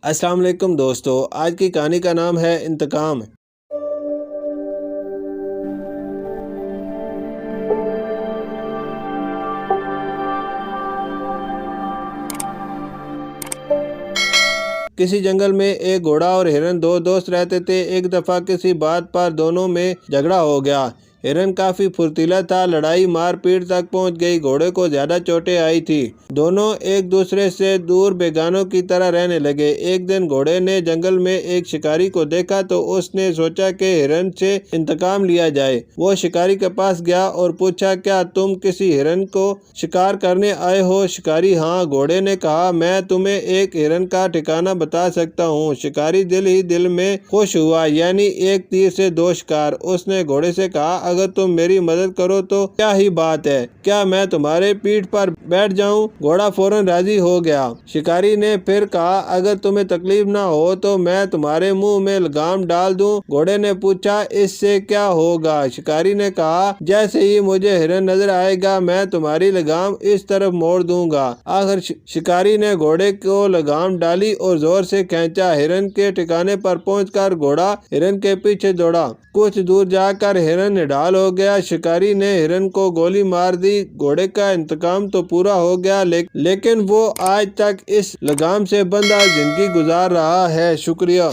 السلام علیکم دوستو، آج کی کہانی کا نام ہے انتقام۔ کسی جنگل میں ایک گھوڑا اور ہرن دو دوست رہتے تھے۔ ایک دفعہ کسی بات پر دونوں میں جھگڑا ہو گیا۔ ہرن کافی پھرتیلا تھا، لڑائی مار پیٹ تک پہنچ گئی، گھوڑے کو زیادہ چوٹیں آئی تھی۔ دونوں ایک دوسرے سے دور بیگانوں کی طرح رہنے لگے۔ ایک دن گھوڑے نے جنگل میں ایک شکاری کو دیکھا تو اس نے سوچا کہ ہرن سے انتقام لیا جائے۔ وہ شکاری کے پاس گیا اور پوچھا، کیا تم کسی ہرن کو شکار کرنے آئے ہو؟ شکاری: ہاں۔ گھوڑے نے کہا، میں تمہیں ایک ہرن کا ٹھکانہ بتا سکتا ہوں۔ شکاری دل ہی دل میں خوش ہوا، یعنی ایک تیر سے دو شکار۔ اس نے گھوڑے سے کہا، اگر تم میری مدد کرو تو کیا ہی بات ہے، کیا میں تمہارے پیٹھ پر بیٹھ جاؤں؟ گھوڑا فوراً راضی ہو گیا۔ شکاری نے پھر کہا، اگر تمہیں تکلیف نہ ہو تو میں تمہارے منہ میں لگام ڈال دوں۔ گھوڑے نے پوچھا، اس سے کیا ہوگا؟ شکاری نے کہا، جیسے ہی مجھے ہرن نظر آئے گا میں تمہاری لگام اس طرف موڑ دوں گا۔ آخر شکاری نے گھوڑے کو لگام ڈالی اور زور سے کھینچا۔ ہرن کے ٹھکانے پر پہنچ کر گھوڑا ہرن کے پیچھے دوڑا۔ کچھ دور جا کر ہرن نڈال ہو گیا۔ شکاری نے ہرن کو گولی مار دی۔ گھوڑے کا انتقام تو پورا ہو گیا، لیکن وہ آج تک اس لگام سے بندھا زندگی گزار رہا ہے۔ شکریہ۔